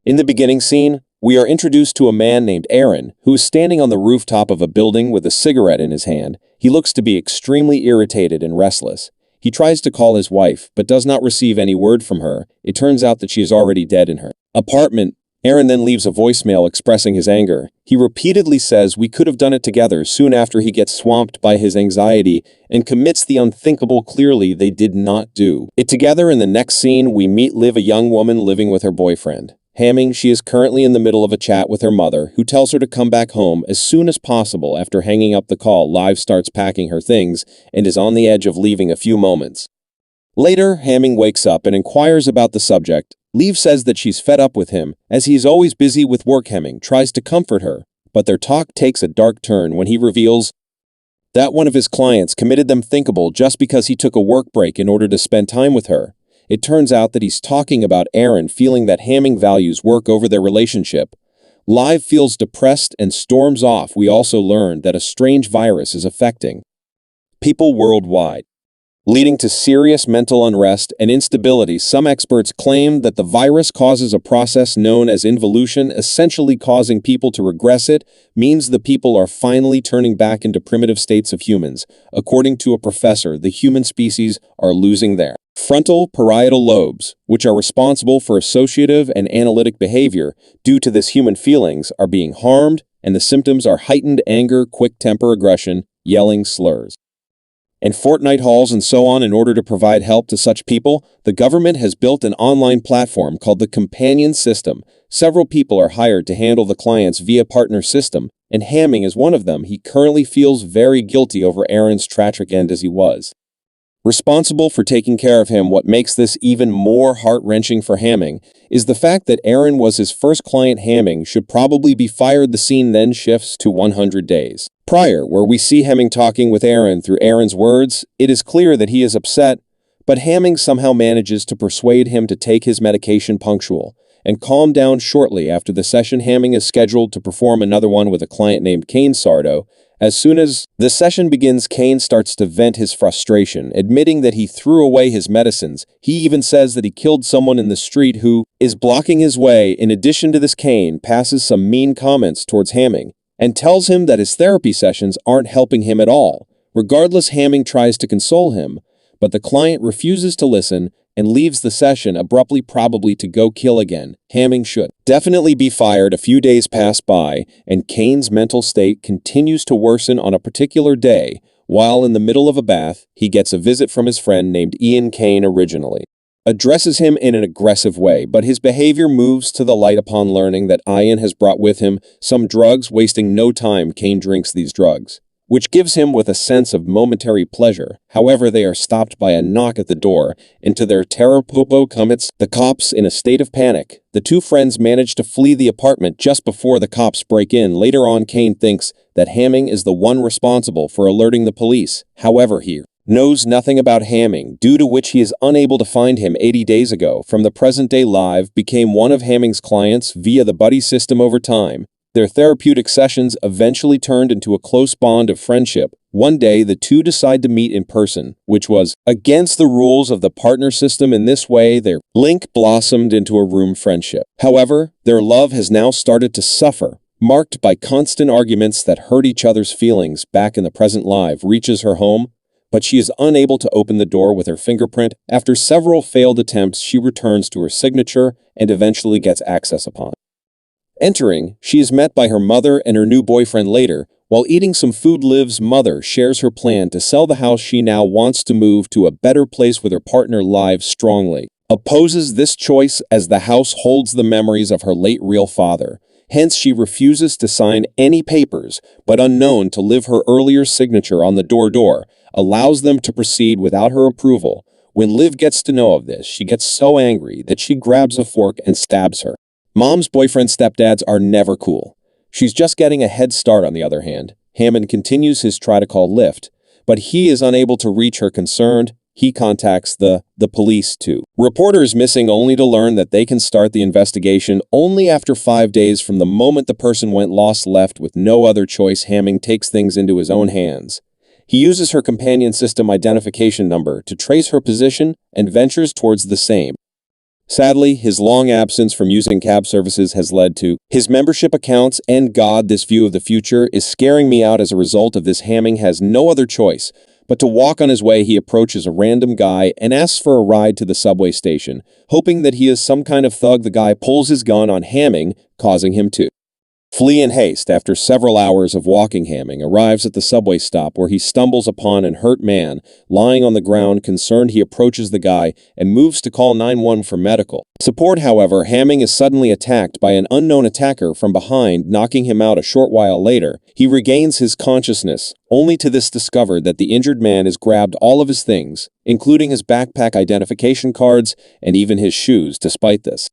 In the beginning scene, we are introduced to a man named Aaron, who is standing on the rooftop of a building with a cigarette in his hand. He looks to be extremely irritated and restless. He tries to call his wife, but does not receive any word from her. It turns out that she is already dead in her apartment. Aaron then leaves a voicemail expressing his anger. He repeatedly says we could have done it together soon after he gets swamped by his anxiety and commits the unthinkable. Clearly they did not do it together. In the next scene, we meet Liv, a young woman living with her boyfriend. Hamming, she is currently in the middle of a chat with her mother, who tells her to come back home as soon as possible. After hanging up the call, Liv starts packing her things and is on the edge of leaving a few moments. Later, Hamming wakes up and inquires about the subject. Liv says that she's fed up with him, as he is always busy with work. Hamming tries to comfort her, but their talk takes a dark turn when he reveals that one of his clients committed the unthinkable just because he took a work break in order to spend time with her. It turns out that he's talking about Aaron feeling that Hamming values work over their relationship. Liv feels depressed and storms off. We also learn that a strange virus is affecting people worldwide, leading to serious mental unrest and instability. Some experts claim that the virus causes a process known as involution, essentially causing people to regress. It means the people are finally turning back into primitive states of humans. According to a professor, the human species are losing their frontal parietal lobes, which are responsible for associative and analytic behavior. Due to this, human feelings are being harmed, and the symptoms are heightened anger, quick temper, aggression, yelling, slurs, and fortnight halls and so on. In order to provide help to such people, the government has built an online platform called the Companion System. Several people are hired to handle the clients via partner system, and Hamming is one of them. He currently feels very guilty over Aaron's tragic end, as he was responsible for taking care of him. What makes this even more heart-wrenching for Hamming is the fact that Aaron was his first client. Hamming should probably be fired. The scene then shifts to 100 days prior, where we see Hamming talking with Aaron. Through Aaron's words, it is clear that he is upset, but Hamming somehow manages to persuade him to take his medication punctual and calm down. Shortly after the session, Hamming is scheduled to perform another one with a client named Kane Sardo. As soon as the session begins, Kane starts to vent his frustration, admitting that he threw away his medicines. He even says that he killed someone in the street who is blocking his way. In addition to this, Kane passes some mean comments towards Hamming and tells him that his therapy sessions aren't helping him at all. Regardless, Hamming tries to console him, but the client refuses to listen and leaves the session abruptly, probably to go kill again. Hamming should definitely be fired. A few days pass by, and Kane's mental state continues to worsen. On a particular day, while in the middle of a bath, he gets a visit from his friend named Ian. Kane originally addresses him in an aggressive way, but his behavior moves to the light upon learning that Ian has brought with him some drugs. Wasting no time, Kane drinks these drugs, which gives him with a sense of momentary pleasure. However, they are stopped by a knock at the door, and to their terror, Popo commits the cops. In a state of panic, the two friends manage to flee the apartment just before the cops break in. Later on, Kane thinks that Hamming is the one responsible for alerting the police. However, he knows nothing about Hamming, due to which he is unable to find him. 80 days ago, from the present day, Liv became one of Hamming's clients via the buddy system. Over time, their therapeutic sessions eventually turned into a close bond of friendship. One day, the two decide to meet in person, which was against the rules of the partner system. In this way, their link blossomed into a room friendship. However, their love has now started to suffer, marked by constant arguments that hurt each other's feelings. Back in the present, Liv reaches her home, but she is unable to open the door with her fingerprint. After several failed attempts, she returns to her signature and eventually gets access upon entering. She is met by her mother and her new boyfriend. Later, while eating some food, Liv's mother shares her plan to sell the house. She now wants to move to a better place with her partner. Liv strongly opposes this choice, as the house holds the memories of her late real father. Hence, she refuses to sign any papers, but unknown to Liv, her earlier signature on the door allows them to proceed without her approval. When Liv gets to know of this, she gets so angry that she grabs a fork and stabs her. Mom's boyfriend stepdads are never cool. She's just getting a head start. On the other hand, Hamming continues his try to call Lift, but he is unable to reach her. Concerned, he contacts the police too. Reporters missing, only to learn that they can start the investigation only after 5 days from the moment the person went lost. Left with no other choice, Hamming takes things into his own hands. He uses her companion system identification number to trace her position and ventures towards the same Sadly, his long absence from using cab services has led to his membership accounts, and God, this view of the future is scaring me out. As a result of this, Hamming has no other choice but to walk on his way. He approaches a random guy and asks for a ride to the subway station, hoping that he is some kind of thug. The guy pulls his gun on Hamming, causing him to flee in haste. After several hours of walking, Hamming arrives at the subway stop where he stumbles upon an hurt man lying on the ground. Concerned, he approaches the guy and moves to call 911 for medical support. However, Hamming is suddenly attacked by an unknown attacker from behind, knocking him out. A short while later, he regains his consciousness, only to discover that the injured man has grabbed all of his things, including his backpack, identification cards, and even his shoes. Despite this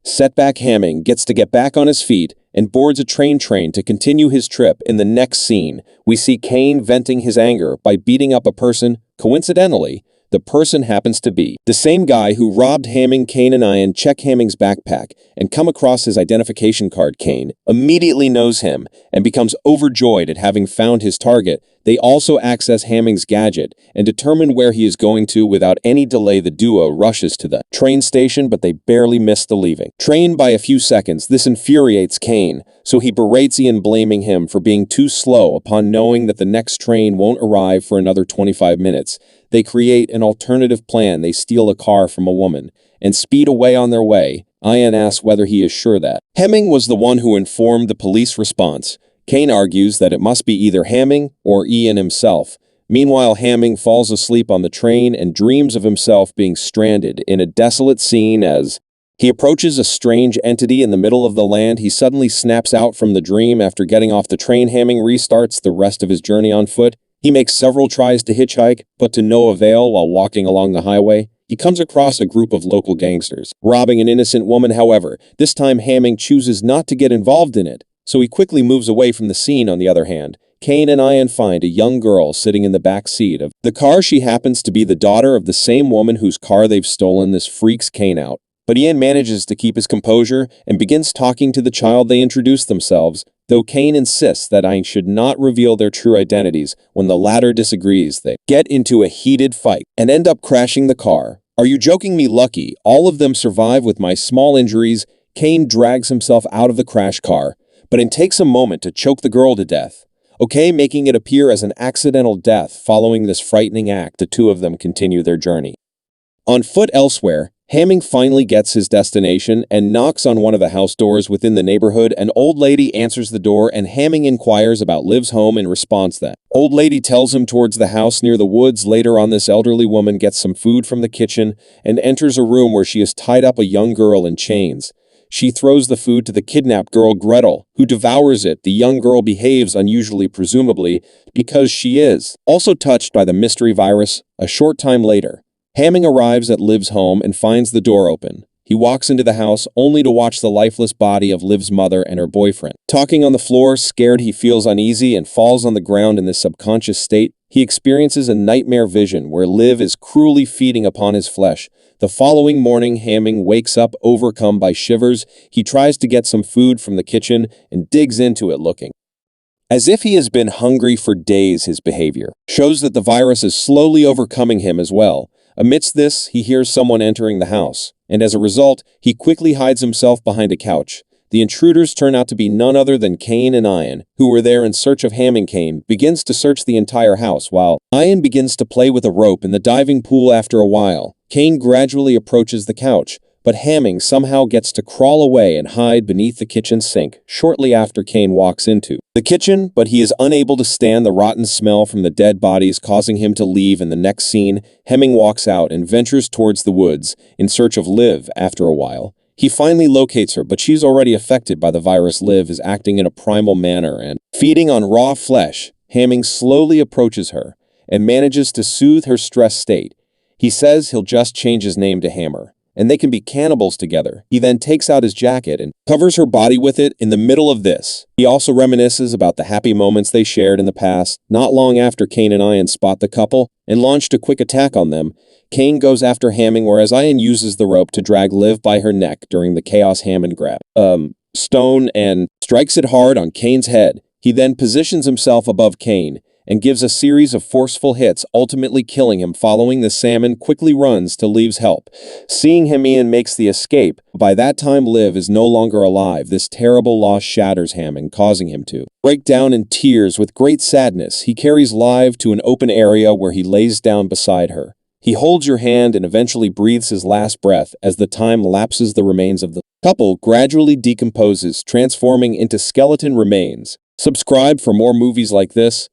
setback, Hamming gets to get back on his feet and boards a train to continue his trip. In the next scene, we see Kane venting his anger by beating up a person. Coincidentally, the person happens to be the same guy who robbed Hamming. Kane and Ian check Hamming's backpack and come across his identification card. Kane immediately knows him and becomes overjoyed at having found his target. They also access Hamming's gadget and determine where he is going to. Without any delay, the duo rushes to the train station, but they barely miss the leaving train by a few seconds. This infuriates Kane, so he berates Ian, blaming him for being too slow. Upon knowing that the next train won't arrive for another 25 minutes, they create an alternative plan. They steal a car from a woman and speed away. On their way, Ian asks whether he is sure that Hamming was the one who informed the police response. Kane argues that it must be either Hamming or Ian himself. Meanwhile, Hamming falls asleep on the train and dreams of himself being stranded in a desolate scene. As he approaches a strange entity in the middle of the land, he suddenly snaps out from the dream. After getting off the train, Hamming restarts the rest of his journey on foot. He makes several tries to hitchhike, but to no avail. While walking along the highway, he comes across a group of local gangsters robbing an innocent woman. However, this time Hamming chooses not to get involved in it, so he quickly moves away from the scene. On the other hand, Kane and Ian find a young girl sitting in the back seat of the car. She happens to be the daughter of the same woman whose car they've stolen. This freaks Kane out, but Ian manages to keep his composure and begins talking to the child. They introduce themselves, though Kane insists that Ian should not reveal their true identities. When the latter disagrees, they get into a heated fight and end up crashing the car. "Are you joking me? Lucky all of them survive with my small injuries." Kane drags himself out of the crash car, but it takes a moment to choke the girl to death, making it appear as an accidental death. Following this frightening act, the two of them continue their journey on foot. Elsewhere, Hamming finally gets his destination and knocks on one of the house doors within the neighborhood. An old lady answers the door, and Hamming inquires about Liv's home. In response, that old lady tells him towards the house near the woods. Later on, this elderly woman gets some food from the kitchen and enters a room where she has tied up a young girl in chains. She throws the food to the kidnapped girl, Gretel, who devours it. The young girl behaves unusually, presumably because she is also touched by the mystery virus. A short time later, Hamming arrives at Liv's home and finds the door open. He walks into the house only to watch the lifeless body of Liv's mother and her boyfriend talking on the floor. Scared, he feels uneasy and falls on the ground. In this subconscious state, he experiences a nightmare vision where Liv is cruelly feeding upon his flesh. The following morning, Hamming wakes up overcome by shivers. He tries to get some food from the kitchen and digs into it, looking as if he has been hungry for days. His behavior shows that the virus is slowly overcoming him as well. Amidst this, he hears someone entering the house, and as a result, he quickly hides himself behind a couch. The intruders turn out to be none other than Kane and Ian, who were there in search of Hamming. Kane begins to search the entire house, while Ian begins to play with a rope in the diving pool. After a while, Kane gradually approaches the couch, but Hamming somehow gets to crawl away and hide beneath the kitchen sink. Shortly after, Kane walks into the kitchen, but he is unable to stand the rotten smell from the dead bodies, causing him to leave. In the next scene, Hamming walks out and ventures towards the woods in search of Liv. After a while, he finally locates her, but she's already affected by the virus. Liv is acting in a primal manner and feeding on raw flesh. Hamming slowly approaches her and manages to soothe her stressed state. He says he'll just change his name to Hammer, and they can be cannibals together. He then takes out his jacket and covers her body with it. In the middle of this, he also reminisces about the happy moments they shared in the past. Not long after, Kane and Ian spot the couple and launched a quick attack on them. Kane goes after Hamming, whereas Ian uses the rope to drag Liv by her neck. During the chaos, Hamming grabs stone and strikes it hard on Kane's head. He then positions himself above Kane and gives a series of forceful hits, ultimately killing him. Following the salmon quickly runs to Liv's help. Seeing him, Ian makes the escape. By that time, Liv is no longer alive. This terrible loss shatters Hamming, causing him to break down in tears. With great sadness, he carries Liv to an open area where he lays down beside her. He holds her hand and eventually breathes his last breath. As the time lapses, the remains of the couple gradually decomposes, transforming into skeleton remains. Subscribe for more movies like this.